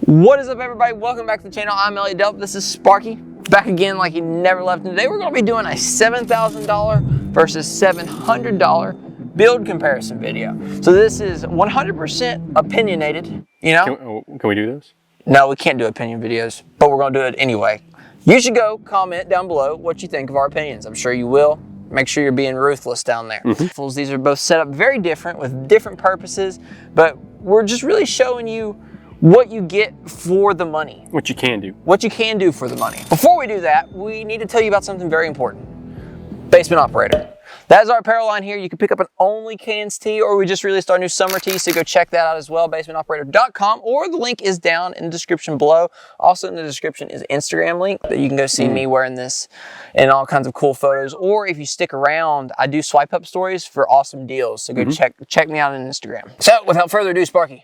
What is up, everybody? Welcome back to the channel. I'm Elliott Delp. This is Sparky, back again like he never left. And today we're going to be doing a $7,000 versus $700 build comparison video. So this is 100% opinionated, you know? Can we do this? No, we can't do opinion videos, but we're going to do it anyway. You should go comment down below what you think of our opinions. I'm sure you will. Make sure you're being ruthless down there. These are both set up very different with different purposes, but we're just really showing you what you get for the money. What you can do. What you can do for the money. Before we do that, we need to tell you about something very important. Basement Operator. That is our apparel line here. You can pick up an Only Cans tee, or we just released our new summer tee, so go check that out as well, basementoperator.com, or the link is down in the description below. Also in the description is Instagram link that you can go see me wearing this and all kinds of cool photos. Or if you stick around, I do swipe up stories for awesome deals, so go check me out on Instagram. So without further ado, Sparky.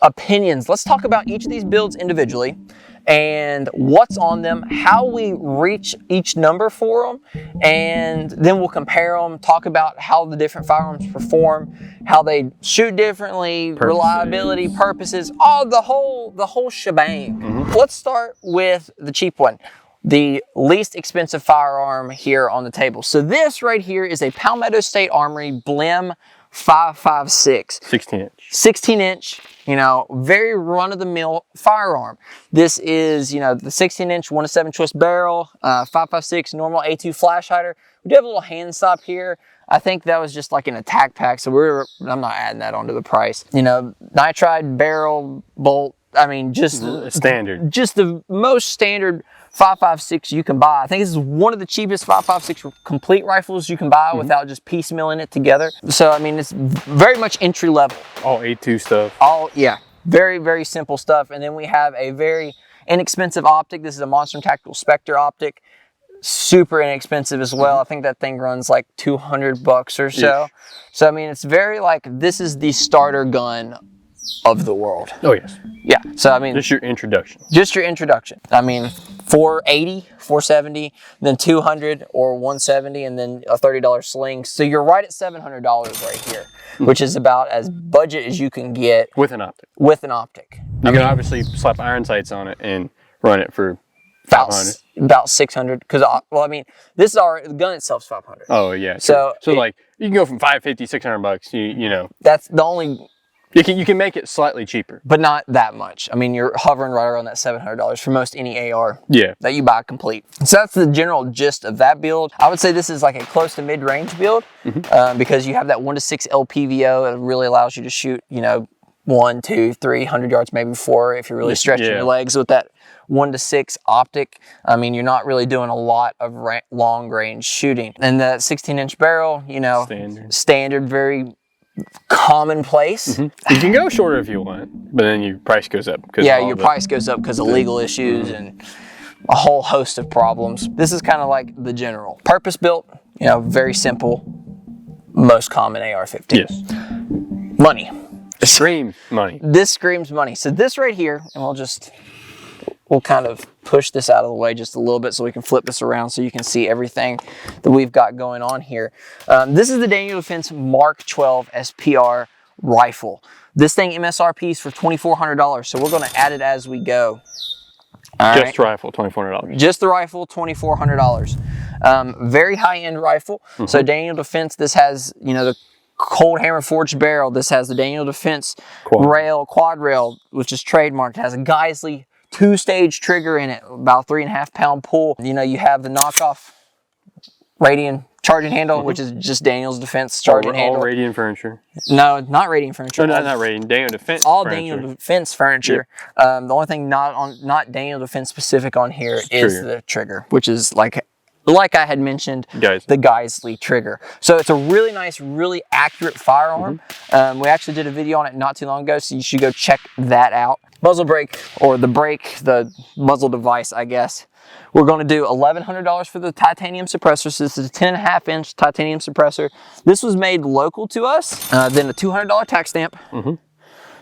Opinions. Let's talk about each of these builds individually and what's on them, how we reach each number for them, and then we'll compare them, talk about how the different firearms perform, how they shoot differently, reliability, purposes, all the whole shebang. Let's start with the cheap one. The least expensive firearm here on the table. So this right here is a Palmetto State Armory Blim 5.56. 16 inch, you know, very run-of-the-mill firearm. This is, you know, the 16-inch 1-7 choice barrel, 5.56 normal A2 flash hider. We do have a little hand stop here. I think that was just like an attack pack, so I'm not adding that onto the price. You know, nitride barrel, bolt, I mean, just standard. Just the most standard 5.56 you can buy. I think this is one of the cheapest 5.56 complete rifles you can buy without just piecemealing it together. So, I mean, it's very much entry level. All A2 stuff. Yeah, very, very simple stuff. And then we have a very inexpensive optic. This is a Monster Tactical Spectre optic. Super inexpensive as well. I think that thing runs like 200 bucks or so. So, I mean, it's very like, this is the starter gun of the world. Oh, yes. Yeah, so I mean, just your introduction. Just your introduction. I mean, 480, 470, then 200 or 170, and then a $30 sling. So you're right at $700 right here, which is about as budget as you can get with an optic. With an optic. You can obviously slap iron sights on it and run it for about 600. Because well, I mean, the gun itself's 500. Oh yeah. So like you can go from 550, 600 bucks. You know. That's the only. You can make it slightly cheaper. But not that much. I mean, you're hovering right around that $700 for most any AR that you buy complete. So that's the general gist of that build. I would say this is like a close to mid-range build because you have that 1-6 LPVO. It really allows you to shoot, you know, 100, 200, 300 yards, maybe 4 if you're really stretching your legs with that 1-6 optic. I mean, you're not really doing a lot of long range shooting. And the 16-inch barrel, you know, standard, very commonplace. You can go shorter if you want, but then your price goes up. Yeah, your price goes up because of legal issues and a whole host of problems. This is kind of like the general. Purpose built, you know, very simple, most common AR-15. Yes. Money. Screams money. This screams money. So this right here, and we'll kind of push this out of the way just a little bit so we can flip this around so you can see everything that we've got going on here. This is the Daniel Defense Mark 12 SPR rifle. This thing MSRP is for $2,400, so we're going to add it as we go. Just rifle, $2,400. Just the rifle, $2,400. Very high-end rifle. So Daniel Defense, this has, you know, the cold hammer forged barrel. This has the Daniel Defense quad rail, which is trademarked. It has a Geisley 2-stage trigger in it, about 3.5 pound pull. You know, you have the knockoff Radian charging handle, which is just Daniel's Defense charging handle. All Radian furniture. No, not Radian furniture. No, not Radian. Daniel Defense. All Daniel Defense furniture. The only thing not Daniel Defense specific on here is the trigger, which is like I had mentioned, the Geisley trigger. So it's a really nice, really accurate firearm. We actually did a video on it not too long ago, so you should go check that out. Muzzle brake, or the muzzle device, I guess. We're going to do $1,100 for the titanium suppressor. So this is a 10.5-inch titanium suppressor. This was made local to us. Then a $200 tax stamp.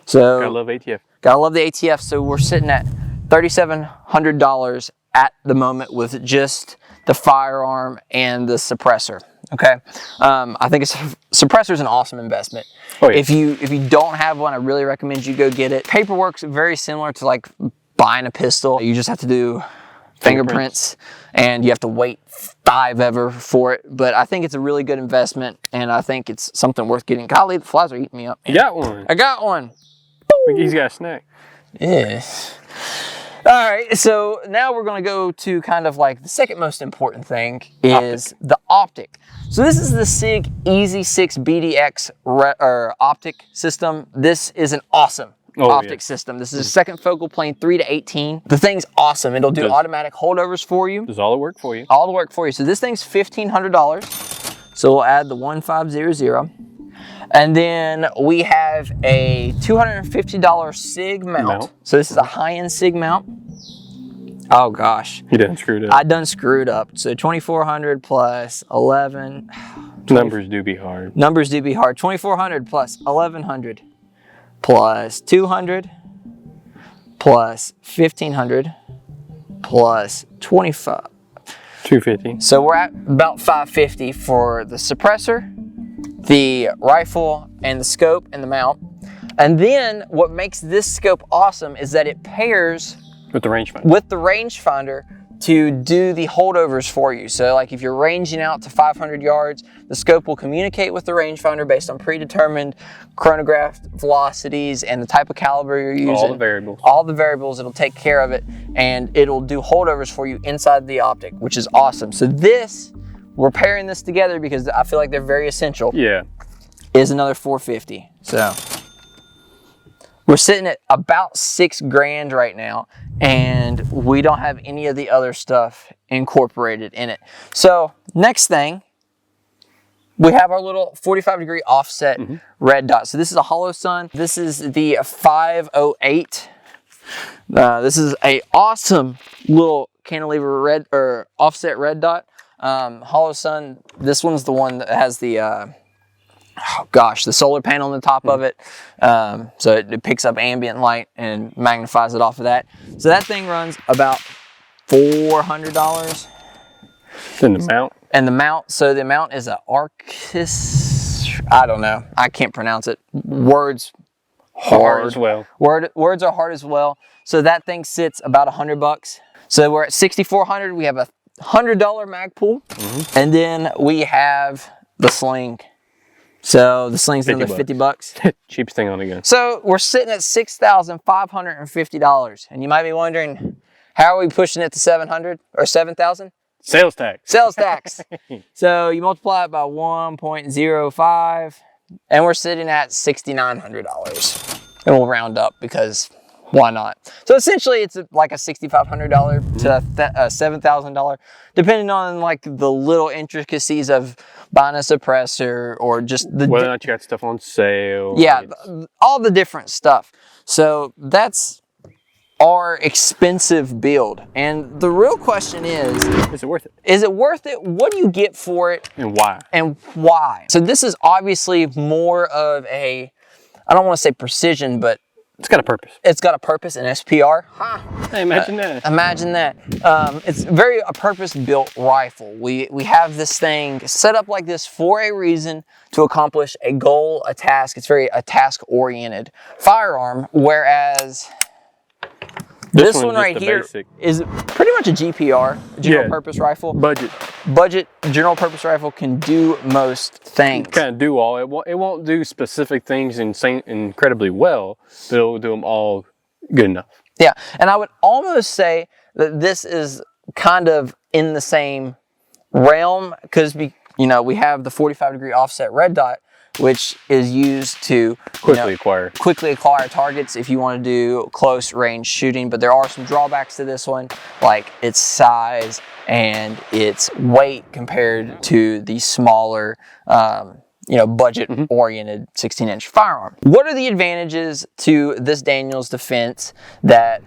So gotta love ATF. Gotta love the ATF. So we're sitting at $3,700 at the moment with just the firearm, and the suppressor. Okay, I think suppressor is an awesome investment. Oh, yeah. If you don't have one, I really recommend you go get it. Paperwork's very similar to like buying a pistol. You just have to do fingerprints, and you have to wait 5 ever for it. But I think it's a really good investment, and I think it's something worth getting. Golly, the flies are eating me up. Man. You got one. I got one. He's got a snack. Yes. All right, so now we're going to go to kind of like the second most important thing is the optic. So this is the SIG Easy 6 BDX optic system. This is an awesome optic system. This is a second focal plane 3 to 18. The thing's awesome. It'll do automatic holdovers for you. Does all the work for you. All the work for you. So this thing's $1,500. So we'll add the 1500. And then we have a $250 SIG mount. So this is a high-end SIG mount. Oh gosh. You done screwed up. I done screwed up. So 2400 plus 11. Numbers do be hard. Numbers do be hard. 2400 plus 1100 plus 200 plus 1500 plus 25. 250. So we're at about 550 for the suppressor, the rifle, and the scope and the mount. And then what makes this scope awesome is that it pairs with the rangefinder. With the rangefinder to do the holdovers for you. So like if you're ranging out to 500 yards, the scope will communicate with the rangefinder based on predetermined chronographed velocities and the type of caliber you're using. All the variables. All the variables, it'll take care of it, and it'll do holdovers for you inside the optic, which is awesome. So this, we're pairing this together because I feel like they're very essential. Yeah. Is another $450. So we're sitting at about $6,000 right now, and we don't have any of the other stuff incorporated in it. So next thing, we have our little 45-degree offset red dot. So this is a hollow sun. This is the 508. This is a awesome little cantilever red or offset red dot. Hollow sun. This one's the one that has the the solar panel on the top of it. So it picks up ambient light and magnifies it off of that. So that thing runs about $400. And the mount? And the mount, so the mount is a Arcus, I don't know. I can't pronounce it. Words hard as well. Words are hard as well. So that thing sits about $100. So we're at $6,400. We have a $100 Magpul. And then we have the sling. So the sling's another $50. Cheapest thing on the gun. So we're sitting at $6,550. And you might be wondering, how are we pushing it to 700 or 7,000? Sales tax. Sales tax. So you multiply it by 1.05, and we're sitting at $6,900. And we'll round up because why not? So essentially it's like a $6,500 to a $7,000, depending on like the little intricacies of buying a suppressor or just the whether or not you got stuff on sale. Yeah, all the different stuff. So that's our expensive build. And the real question is it worth it? Is it worth it? What do you get for it? And why? And why? So this is obviously more of a, I don't want to say precision, but it's got a purpose. It's got a purpose, an SPR. Hey, imagine that. Imagine that. It's very a purpose-built rifle. We have this thing set up like this for a reason, to accomplish a goal, a task. It's very a task-oriented firearm, whereas this one right here is pretty much a GPR, a general purpose rifle. Budget general purpose rifle can do most things. Kind of do all. It won't do specific things incredibly well, but it'll do them all good enough. Yeah, and I would almost say that this is kind of in the same realm because we have the 45-degree offset red dot, which is used to quickly acquire targets if you want to do close range shooting. But there are some drawbacks to this one, like its size and its weight compared to the smaller, budget-oriented 16-inch firearm. What are the advantages to this Daniels Defense that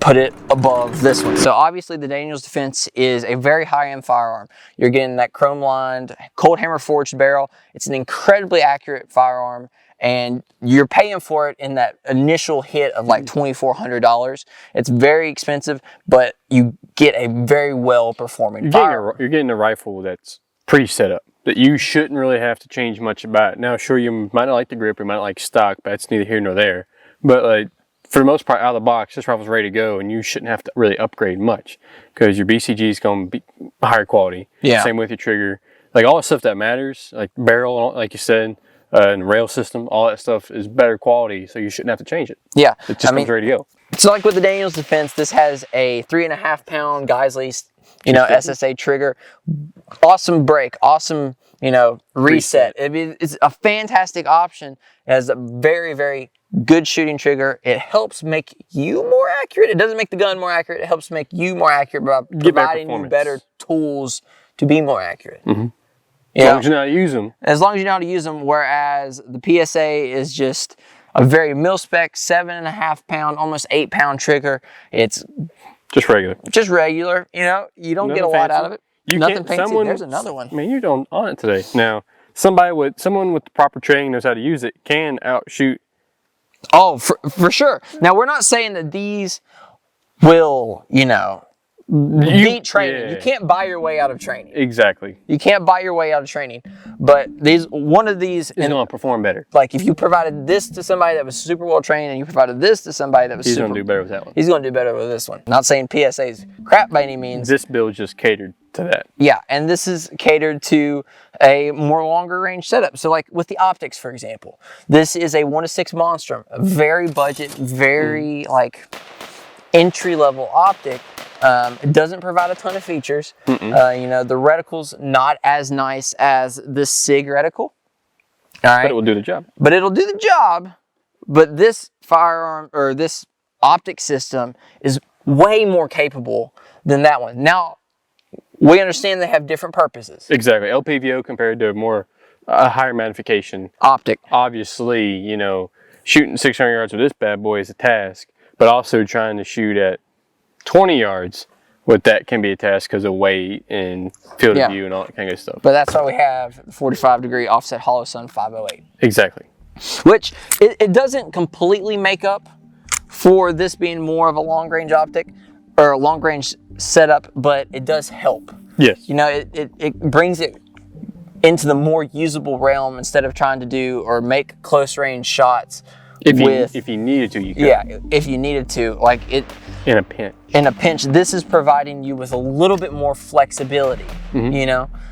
put it above this one? So obviously the Daniels Defense is a very high-end firearm. You're getting that chrome-lined, cold hammer forged barrel. It's an incredibly accurate firearm, and you're paying for it in that initial hit of like $2,400. It's very expensive, but you get a very well performing firearm. You're getting a rifle that's pre-set up, that you shouldn't really have to change much about. Now, sure, you might not like the grip, you might not like stock, but that's neither here nor there. But like, for the most part, out of the box, this rifle's ready to go, and you shouldn't have to really upgrade much because your BCG is going to be higher quality. Yeah. Same with your trigger. Like all the stuff that matters, like barrel, like you said, and rail system, all that stuff is better quality, so you shouldn't have to change it. Yeah. It just comes ready to go. So like with the Daniels Defense, this has a 3.5 pound Geisley, SSA trigger. Awesome break, awesome, reset. It's a fantastic option. It has a very, very good shooting trigger. It helps make you more accurate. It doesn't make the gun more accurate. It helps make you more accurate by providing you better tools to be more accurate. As long as you know how to use them. As long as you know how to use them, whereas the PSA is just a very mil-spec, 7.5 pound, almost 8 pound trigger. It's just regular. Just regular, you don't get a lot out of it. Nothing fancy. There's another one. I mean, you're on it today. Now, someone with the proper training knows how to use it can outshoot. Oh, for sure. Now, we're not saying that these will, beat training. Yeah. You can't buy your way out of training. Exactly. You can't buy your way out of training. But one of these is going to perform better. Like if you provided this to somebody that was super well trained and you provided this to somebody that was he's going to do better with that one. He's going to do better with this one. Not saying PSA's crap by any means. This build just catered to that. Yeah, and this is catered to a more longer range setup. So like with the optics, for example, this is a 1-6 Monstrum, a very budget, very like entry level optic. It doesn't provide a ton of features. The reticle's not as nice as this SIG reticle. All right. But it will do the job. But it'll do the job. But this firearm or this optic system is way more capable than that one. Now, we understand they have different purposes. Exactly. LPVO compared to more higher magnification. Optic. Obviously, shooting 600 yards with this bad boy is a task, but also trying to shoot at 20 yards with that can be a task because of weight and field of view and all that kind of stuff. But that's why we have 45-degree offset hollow sun 508. Exactly. Which it doesn't completely make up for this being more of a long-range optic or a long-range setup, but it does help. Yes. It brings it into the more usable realm instead of trying to do or make close-range shots. If you needed to, you could. Yeah, if you needed to. Like it. In a pinch. In a pinch, this is providing you with a little bit more flexibility,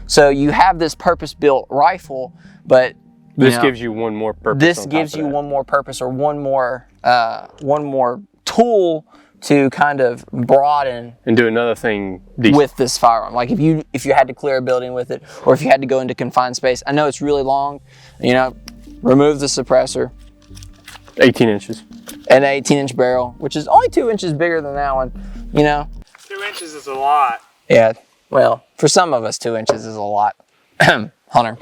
So you have this purpose-built rifle, but this gives you one more purpose. This gives you one more purpose or one more tool to kind of broaden and do another thing decent with this firearm. Like if you had to clear a building with it, or if you had to go into confined space. I know it's really long. Remove the suppressor. 18 inches. An 18-inch barrel, which is only 2 inches bigger than that one, 2 inches is a lot. Yeah, well, for some of us, 2 inches is a lot. Hunter.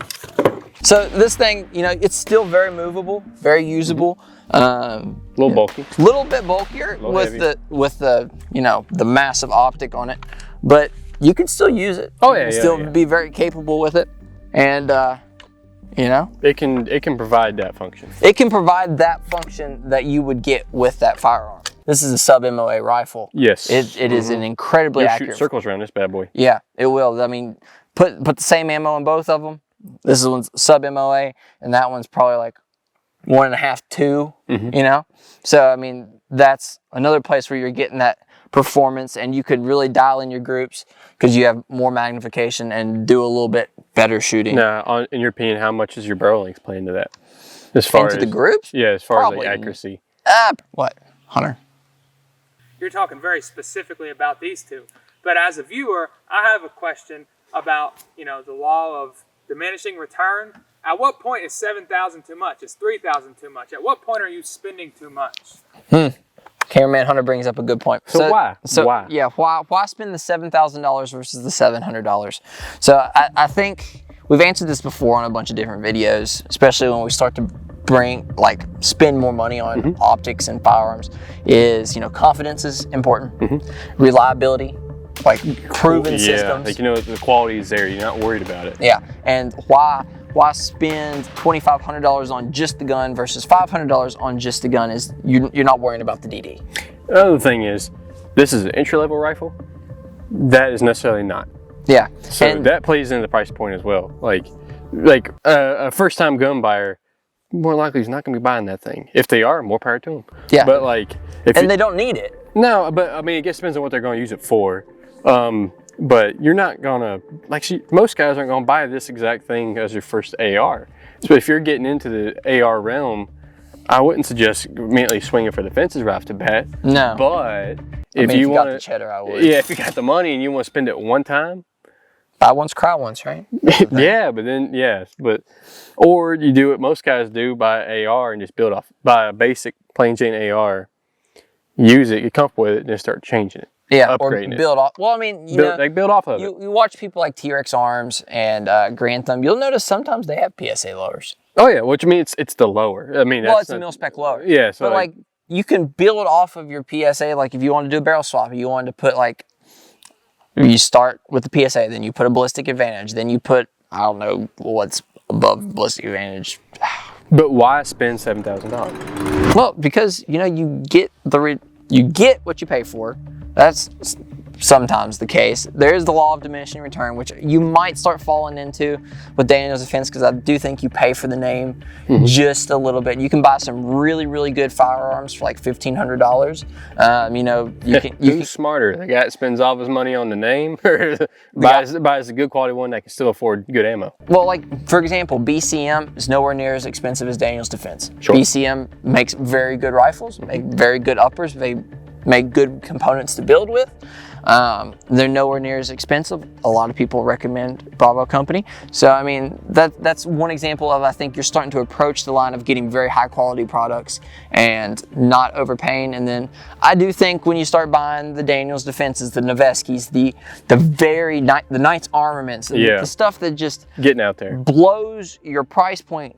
So this thing, it's still very movable, very usable. A little bulky. A little bit bulkier with the massive optic on it, but you can still use it. Oh yeah, still be very capable with it, and it can provide that function. It can provide that function that you would get with that firearm. This is a sub-MOA rifle. Yes. It is an incredibly accurate. Shoot circles around this bad boy. Yeah, it will. I mean, put the same ammo in both of them. This one's sub-MOA, and that one's probably like 1.5, 2, So, I mean, that's another place where you're getting that performance, and you could really dial in your groups because you have more magnification and do a little bit better shooting. Now, in your opinion, how much is your barrel length playing to that? As far into the groups? Yeah, as far as like accuracy. What, Hunter? You're talking very specifically about these two. But as a viewer, I have a question about, the law of diminishing return. At what point is 7,000 too much? Is 3,000 too much? At what point are you spending too much? Cameraman Hunter brings up a good point. So why? Why? Yeah, why spend the $7,000 versus the $700? So I think we've answered this before on a bunch of different videos, especially when we start to spend more money on optics and firearms. Is confidence is important, reliability, like proven systems. Like the quality is there. You're not worried about it. Yeah, and why why spend $2,500 on just the gun versus $500 on just the gun is you're not worrying about the DD. The other thing is, this is an entry-level rifle. That is necessarily not. Yeah. So and that plays into the price point as well. Like a first-time gun buyer, more likely is not going to be buying that thing. If they are, more power to them. Yeah. But like, they don't need it. No, but I mean, it just depends on what they're going to use it for. But you're not gonna most guys aren't gonna buy this exact thing as your first AR. So if you're getting into the AR realm, I wouldn't suggest immediately swinging for the fences right off the bat. No. But if you got the cheddar, I would. Yeah, if you got the money and you want to spend it one time. Buy once, cry once, right? Yeah, but then or you do what most guys do, buy an AR and just buy a basic plain Jane AR, use it, get comfortable with it, and then start changing it. Yeah, or build off. Well, I mean, build off of it. You watch people like T-Rex Arms and Grantham. You'll notice sometimes they have PSA lowers. Oh yeah, which means it's the lower. I mean, it's a mil-spec lower. Yeah, so but like you can build off of your PSA. Like if you want to do a barrel swap, you wanted to put like, you start with the PSA, then you put a ballistic advantage, then you put, I don't know what's above ballistic advantage. But why spend $7,000? Well, because you get what you pay for. That's sometimes the case. There is the law of diminishing return, which you might start falling into with Daniel's Defense, because I do think you pay for the name just a little bit. You can buy some really, really good firearms for like $1,500. You can. Who's smarter, the guy that spends all of his money on the name, or buys a good quality one that can still afford good ammo? Well, like for example, BCM is nowhere near as expensive as Daniel's Defense. Sure. BCM makes very good rifles, make very good uppers. They make good components to build with. They're nowhere near as expensive. A lot of people recommend Bravo Company. So I mean, that's one example of, I think you're starting to approach the line of getting very high quality products and not overpaying. And then I do think when you start buying the Daniel's Defenses, the Noveskis, the Knight's Armaments, the stuff that just getting out there blows your price point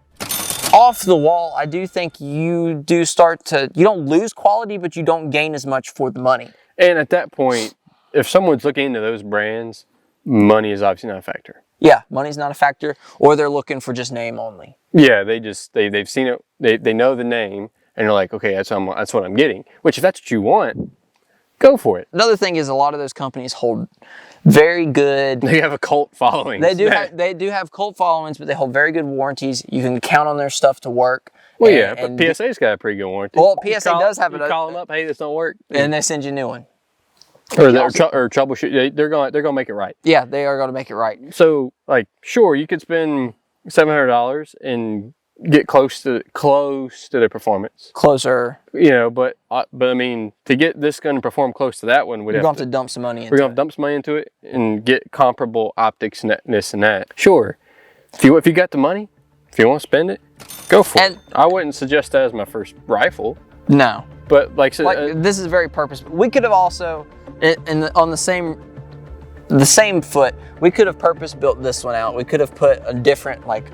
off the wall, I do think you do start to, you don't lose quality, but you don't gain as much for the money. And at that point, if someone's looking into those brands, money is obviously not a factor. Yeah, money's not a factor, or they're looking for just name only. Yeah, they've seen it, they know the name, and they're like, okay, that's what I'm getting. Which, if that's what you want, go for it. Another thing is, a lot of those companies hold very good. They have a cult following. They do have cult followings, but they hold very good warranties. You can count on their stuff to work. Well, but PSA's got a pretty good warranty. Well, PSA does have it. You call them up, hey, this don't work, and they send you a new one. Or troubleshoot. They're gonna make it right. Yeah, they are gonna make it right. So, like, sure, you could spend $700 and get close to the performance. Closer. But I mean, to get this gun to perform close to that one, we're gonna have to dump some money into it. We're gonna dump some money into it and get comparable optics and this and that. Sure, if you got the money, if you want to spend it, go for it. I wouldn't suggest that as my first rifle. No. But like this is very purposeful. We could have also, on the same foot, we could have purpose built this one out. We could have put a different, like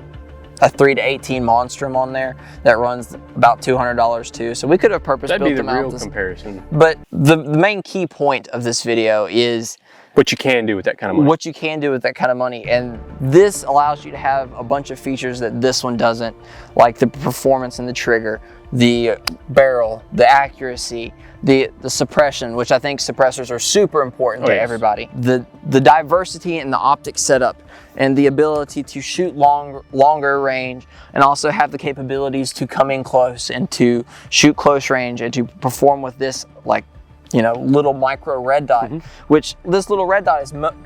a 3 to 18 Monstrum on there that runs about $200 too. So we could have purpose built them out. That'd be the real comparison. But the main key point of this video is what you can do with that kind of money. What you can do with that kind of money. And this allows you to have a bunch of features that this one doesn't, like the performance in the trigger, the barrel, the accuracy, the suppression, which I think suppressors are super important to everybody. The diversity in the optic setup and the ability to shoot longer range, and also have the capabilities to come in close and to shoot close range and to perform with this, like, little micro red dot, which this little red dot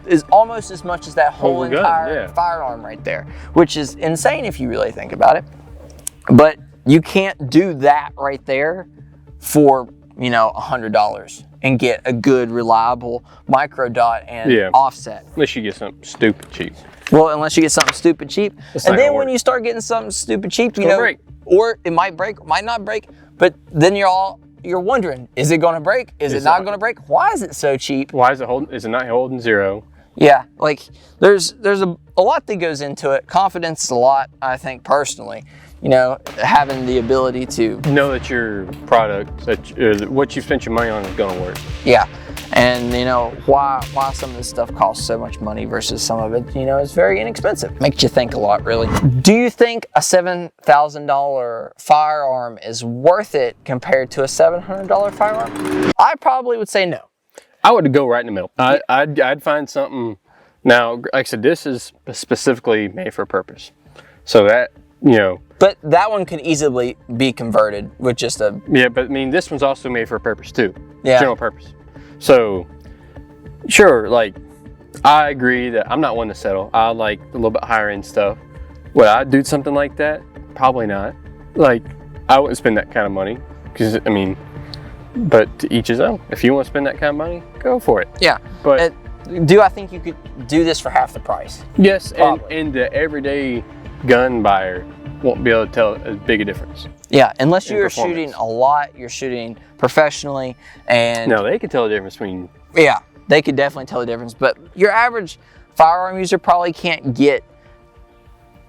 is almost as much as that whole entire firearm right there, which is insane if you really think about it. But you can't do that right there for $100 and get a good, reliable micro dot and offset. Unless you get something stupid cheap. Well, unless you get something stupid cheap. And then when you start getting something stupid cheap, or it might break, might not break, but then you're wondering, is it going to break? Is it not going to break? Why is it so cheap? Why is it not holding zero? Yeah, like there's a lot that goes into it. Confidence is a lot, I think, personally. you know, having the ability to know that your product, that what you spent your money on is going to work. yeah. And you know, why some of this stuff costs so much money versus some of it, you know, is very inexpensive. Makes you think a lot, really. Do you think a $7,000 firearm is worth it compared to a $700 firearm? I probably would say no. I would go right in the middle. I'd find something. Now, like I said, this is specifically made for a purpose. So that, you know. But that one could easily be converted with just a... Yeah, but I mean, this one's also made for a purpose too. Yeah. General purpose. So, sure, like, I agree that I'm not one to settle. I like a little bit higher end stuff. Would I do something like that? Probably not. Like, I wouldn't spend that kind of money. Because, I mean, but to each his own. If you want to spend that kind of money, go for it. Yeah. But do I think you could do this for half the price? yes, and the everyday gun buyer won't be able to tell as big a difference. Yeah, unless you're shooting a lot, you're shooting professionally, and no, they can tell the difference between. Yeah, they could definitely tell the difference. But your average firearm user probably can't get,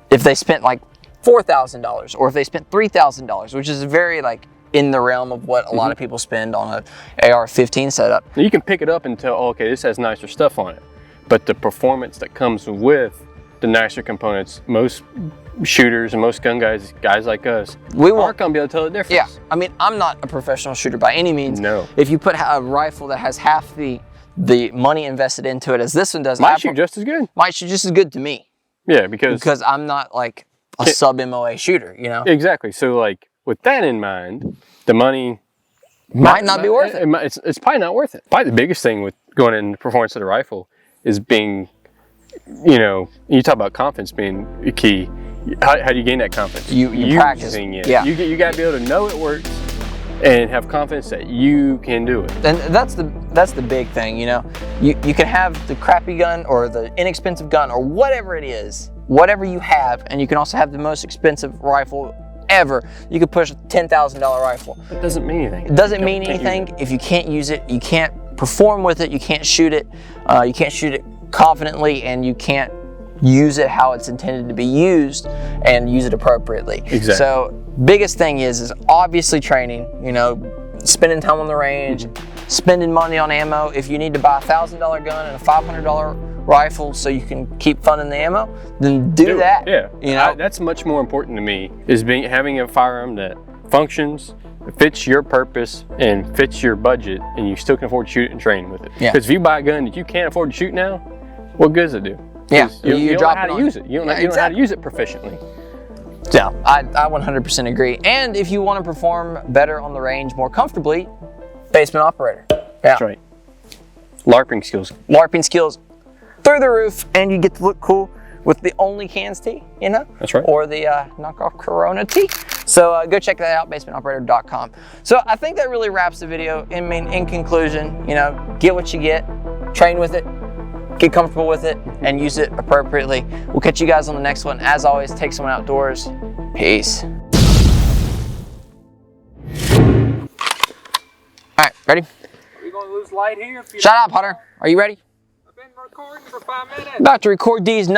if they spent like $4,000 or if they spent $3,000, which is very like in the realm of what a lot of people spend on a AR-15 setup. You can pick it up and tell, oh, okay, this has nicer stuff on it, but the performance that comes with the nicer components, most shooters and most gun guys like us, aren't gonna be able to tell the difference. Yeah, I mean, I'm not a professional shooter by any means. No. If you put a rifle that has half the money invested into it as this one does, might shoot just as good. Might shoot just as good to me. Yeah, because I'm not like a sub-MOA shooter, you know? Exactly. So like with that in mind, the money might not be worth it. It's probably not worth it. Probably the biggest thing with going into performance of the rifle is being, you know, you talk about confidence being key. How do you gain that confidence? You practice it. Yeah. You got to be able to know it works and have confidence that you can do it. And that's the big thing, you know. You can have the crappy gun or the inexpensive gun or whatever it is, whatever you have, and you can also have the most expensive rifle ever. You could push a $10,000 rifle. It doesn't mean anything. It doesn't mean anything if you can't use it, you can't perform with it, you can't shoot it confidently, and you can't use it how it's intended to be used and use it appropriately. Exactly. So biggest thing is obviously training, you know, spending time on the range, spending money on ammo. If you need to buy a $1,000 gun and a $500 rifle so you can keep funding the ammo, then do that. Yeah, you know, that's much more important to me, is having a firearm that functions, fits your purpose, and fits your budget, and you still can afford to shoot it and train with it. Yeah. Because if you buy a gun that you can't afford to shoot now, what good does it do? Yeah, you don't know how to use it. You don't know how to use it proficiently. Yeah, I 100% agree. And if you want to perform better on the range more comfortably, basement operator. Yeah. That's right. LARPing skills. LARPing skills through the roof, and you get to look cool with the only cans tee, you know? That's right. Or the knockoff Corona tee. So go check that out, basementoperator.com. So I think that really wraps the video. I mean, in conclusion, you know, get what you get, train with it, get comfortable with it, and use it appropriately. We'll catch you guys on the next one. As always, take someone outdoors. Peace. All right, ready? Are we going to lose light here? Shut up, Hunter. Are you ready? I've been recording for 5 minutes. About to record these nuts.